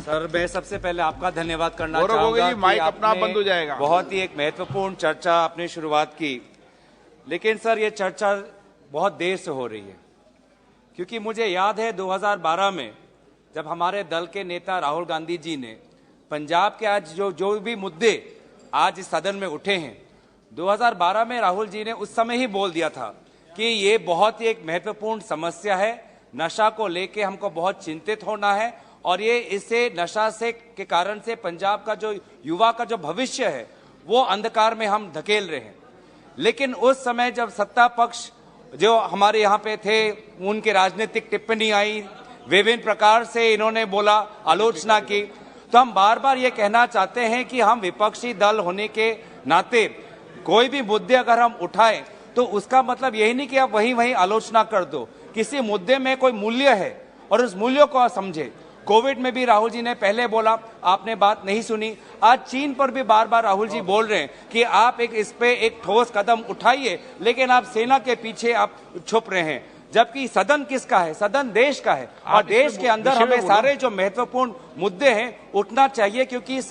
Sir, मैं सबसे पहले आपका धन्यवाद करना गौरव चाहूंगा गोगोई जी, माइक कि अपना आपने बंद हो जाएगा। बहुत ही एक महत्वपूर्ण चर्चा आपने शुरुआत की, लेकिन सर ये चर्चा बहुत देर से हो रही है, क्योंकि मुझे याद है 2012 में जब हमारे दल के नेता राहुल गांधी जी ने पंजाब के आज जो भी मुद्दे आज इस सदन में उठे हैं, 2012 में राहुल जी ने उस समय ही बोल दिया था कि ये बहुत ही एक महत्वपूर्ण समस्या है, नशा को लेके हमको बहुत चिंतित होना है और ये इससे नशा से के कारण से पंजाब का जो युवा का जो भविष्य है वो अंधकार में हम धकेल रहे हैं। लेकिन उस समय जब सत्ता पक्ष जो हमारे यहाँ पे थे, उनकी राजनीतिक टिप्पणी आई, विभिन्न प्रकार से इन्होंने बोला, आलोचना की, तो हम बार बार ये कहना चाहते हैं कि हम विपक्षी दल होने के नाते कोई भी मुद्दे अगर हम उठाएं तो उसका मतलब यही नहीं कि आप वहीं आलोचना कर दो। किसी मुद्दे में कोई मूल्य है और उस मूल्य को समझे। कोविड में भी राहुल जी ने पहले बोला, आपने बात नहीं सुनी। आज चीन पर भी बार बार राहुल जी बोल रहे हैं कि आप इस पे एक ठोस कदम उठाइए, लेकिन आप सेना के पीछे आप छुप रहे हैं। जबकि सदन किसका है? सदन देश का है और देश के अंदर हमें सारे जो महत्वपूर्ण मुद्दे हैं उठना चाहिए, क्योंकि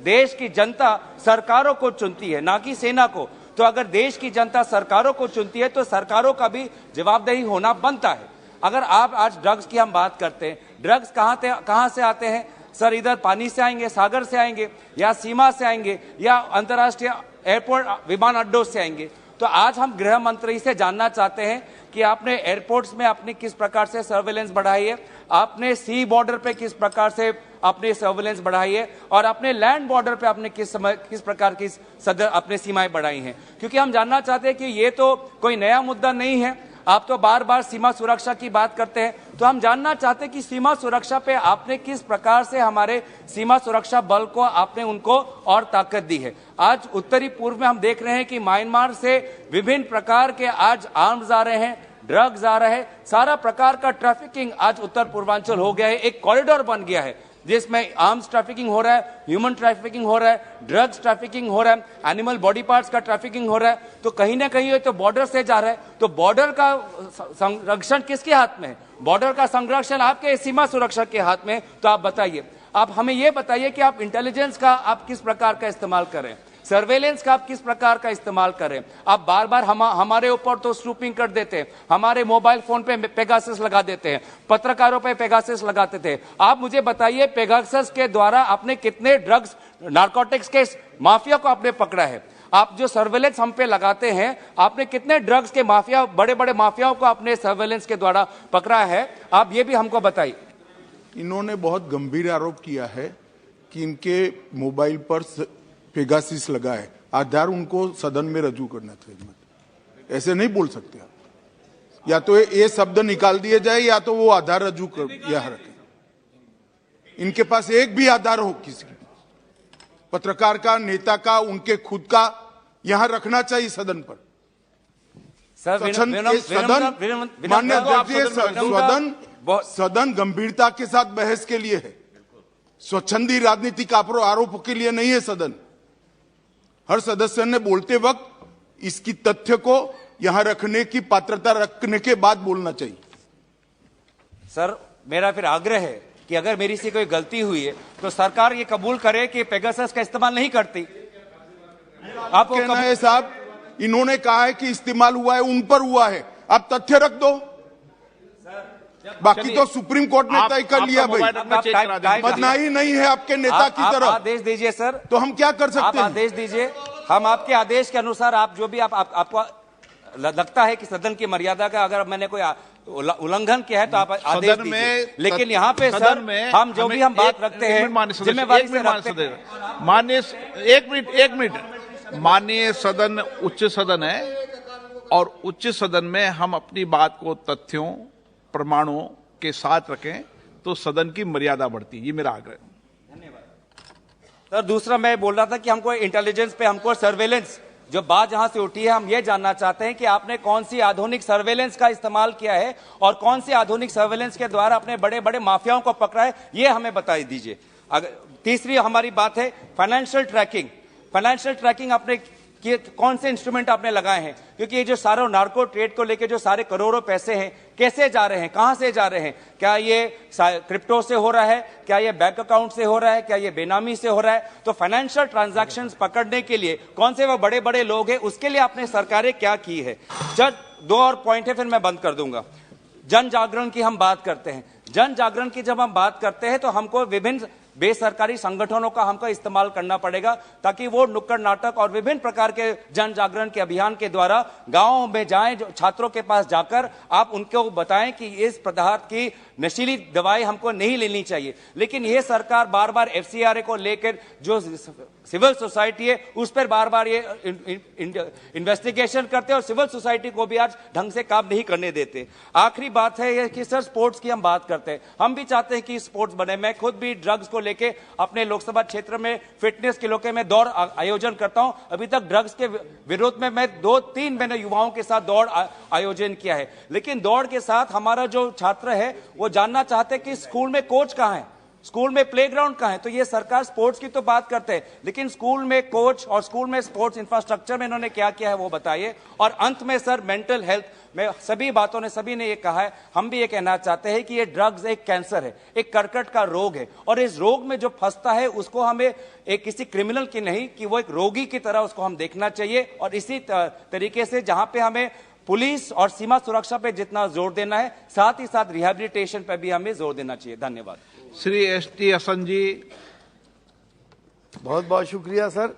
देश की जनता सरकारों को चुनती है, ना कि सेना को। तो अगर देश की जनता सरकारों को चुनती है तो सरकारों का भी जवाबदेही होना बनता है। अगर आप आज ड्रग्स की हम बात करते हैं, ड्रग्स कहाँ से आते हैं सर? इधर पानी से आएंगे, सागर से आएंगे, या सीमा से आएंगे, या अंतर्राष्ट्रीय एयरपोर्ट विमान अड्डों से आएंगे। तो आज हम गृह मंत्री से जानना चाहते हैं कि आपने एयरपोर्ट्स में अपनी किस प्रकार से सर्वेलेंस बढ़ाई है, आपने सी बॉर्डर पे किस प्रकार से अपनी सर्वेलेंस बढ़ाई है, और अपने लैंड बॉर्डर पे आपने किस प्रकार की अपने सीमाएं बढ़ाई हैं। क्योंकि हम जानना चाहते हैं कि ये तो कोई नया मुद्दा नहीं है। आप तो बार बार सीमा सुरक्षा की बात करते हैं, तो हम जानना चाहते हैं कि सीमा सुरक्षा पे आपने किस प्रकार से हमारे सीमा सुरक्षा बल को आपने उनको और ताकत दी है। आज उत्तरी पूर्व में हम देख रहे हैं कि म्यांमार से विभिन्न प्रकार के आज आर्म्स आ रहे हैं, ड्रग्स आ रहे हैं, सारा प्रकार का ट्रैफिकिंग आज उत्तर पूर्वांचल हो गया है, एक कॉरिडोर बन गया है जिसमें आर्म्स ट्रैफिकिंग हो रहा है, ह्यूमन ट्रैफिकिंग हो रहा है, ड्रग्स ट्रैफिकिंग हो रहा है, एनिमल बॉडी पार्ट्स का ट्रैफिकिंग हो रहा है। तो कहीं ना कहीं ये तो बॉर्डर से जा रहा है। तो बॉर्डर का संरक्षण किसके हाथ में है? बॉर्डर का संरक्षण आपके सीमा सुरक्षा के हाथ में। तो आप बताइए, आप हमें ये बताइए कि आप इंटेलिजेंस का आप किस प्रकार का इस्तेमाल करें, सर्वेलेंस का आप किस प्रकार का इस्तेमाल करें। आप बार बार हमारे ऊपर तो स्नूपिंग कर देते हैं, हमारे मोबाइल फोन पे पेगासस लगा देते हैं, पत्रकारों पे पेगासस लगाते थे। आप मुझे बताइए, पेगासस के द्वारा आपने कितने ड्रग्स नारकोटिक्स के माफिया को आपने पकड़ा है? आप जो सर्वेलेंस हम पे लगाते हैं, आपने कितने ड्रग्स के माफिया, बड़े बड़े माफियाओं को आपने सर्वेलेंस के द्वारा पकड़ा है? आप ये भी हमको बताइए। इन्होंने बहुत गंभीर आरोप किया है कि इनके मोबाइल पर पेगासिस लगा है। आधार उनको सदन में रजू करना चाहिए। ऐसे नहीं बोल सकते आप। या तो ये शब्द निकाल दिए जाए या तो वो आधार रजू कर यहां रखें। इनके पास एक भी आधार हो, किसी पत्रकार का, नेता का, उनके खुद का, यहां रखना चाहिए सदन पर। सदन गंभीरता के साथ बहस के लिए है, स्वच्छंदी राजनीतिक आरोपों के लिए नहीं है सदन। हर सदस्य ने बोलते वक्त इसकी तथ्य को यहां रखने की पात्रता रखने के बाद बोलना चाहिए। सर, मेरा फिर आग्रह है कि अगर मेरी से कोई गलती हुई है तो सरकार ये कबूल करे कि पेगासस का इस्तेमाल नहीं करती। आप कहना है साहब, इन्होंने कहा है कि इस्तेमाल हुआ है, उन पर हुआ है, आप तथ्य रख दो। बाकी तो सुप्रीम कोर्ट ने तय कर लिया भाई, बदनामी नहीं है आपके नेता की तरफ। आदेश दीजिए सर, तो हम क्या कर सकते हैं? आप आदेश दीजिए, हम आपके आदेश के अनुसार आप जो भी आपको लगता है कि सदन की मर्यादा का अगर मैंने कोई उल्लंघन किया है तो आप आदेश दीजिए। लेकिन यहाँ पे सर हम जो भी हम बात रखते हैं जिम्मेवारी से रखते हैं। माननीय एक मिनट माननीय सदन उच्च सदन है और उच्च सदन में हम अपनी बात को तथ्यों प्रमाणों के साथ रखें तो सदन की मर्यादा बढ़ती। ये मेरा आग्रह है। धन्यवाद सर। दूसरा मैं बोल रहा था कि हमको इंटेलिजेंस पे, हमको सर्वेलेंस जो बात जहां से उठी है, हम ये जानना चाहते हैं कि आपने कौन सी आधुनिक सर्वेलेंस का इस्तेमाल किया है और कौन सी आधुनिक सर्वेलेंस के द्वारा अपने बड़े बड़े माफियाओं को पकड़ा है, ये हमें बता दीजिए। तीसरी हमारी बात है फाइनेंशियल ट्रैकिंग। फाइनेंशियल ट्रैकिंग आपने कि कौन से इंस्ट्रूमेंट आपने लगाए हैं, क्योंकि ये जो सारा नार्को ट्रेड को लेके जो सारे करोड़ों पैसे हैं कैसे जा रहे हैं, कहां से जा रहे हैं, क्या ये क्रिप्टो से हो रहा है, क्या ये बैंक अकाउंट से हो रहा है, क्या ये बेनामी से हो रहा है। तो फाइनेंशियल ट्रांजैक्शंस पकड़ने के लिए कौन से वो बड़े बड़े लोग हैं, उसके लिए आपने सरकारें क्या की है। जब 2 और पॉइंट है, फिर मैं बंद कर दूंगा। जन जागरण की हम बात करते हैं, जन जागरण की जब हम बात करते हैं तो हमको विभिन्न बेसरकारी संगठनों का हमको इस्तेमाल करना पड़ेगा, ताकि वो नुक्कड़ नाटक और विभिन्न प्रकार के जन जागरण के अभियान के द्वारा गांवों में जाएं, जो छात्रों के पास जाकर आप उनको बताएं कि इस पदार्थ की नशीली दवाई हमको नहीं लेनी चाहिए। लेकिन यह सरकार बार बार FCRA को लेकर जो सिविल सोसाइटी है उस पर बार बार ये इन्वेस्टिगेशन करते हैं और सिविल सोसाइटी को भी आज ढंग से काम नहीं करने देते। आखिरी बात है ये कि सर स्पोर्ट्स की हम बात करते हैं, हम भी चाहते हैं कि स्पोर्ट्स बने। मैं खुद भी ड्रग्स को लेके अपने लोकसभा क्षेत्र में फिटनेस के लोके में दौड़ आयोजन करता हूं। अभी तक ड्रग्स के विरोध में मैं 2-3 मैंने युवाओं के साथ दौड़ आयोजन किया है। लेकिन दौड़ के साथ हमारा जो छात्र है वो जानना चाहते हैं कि स्कूल में कोच कहां है, स्कूल में प्लेग्राउंड कहां है। तो ये सरकार स्पोर्ट्स की तो बात करते हैं, लेकिन स्कूल में कोच और स्कूल में स्पोर्ट्स इंफ्रास्ट्रक्चर में इन्होंने क्या किया है वो बताइए। और अंत में सर मेंटल हेल्थ में सभी ने ये कहा है, हम भी ये कहना चाहते हैं कि ये ड्रग्स एक कैंसर है, एक कर्कट का रोग है, और इस रोग में जो फंसता है उसको हमें एक किसी क्रिमिनल की नहीं कि वो एक रोगी की तरह उसको हम देखना चाहिए। और इसी तरीके से जहां पे हमें पुलिस और सीमा सुरक्षा पे जितना जोर देना है, साथ ही साथ रिहैबिलिटेशन पे भी हमें जोर देना चाहिए। धन्यवाद। श्री ST हसन जी। बहुत बहुत शुक्रिया सर।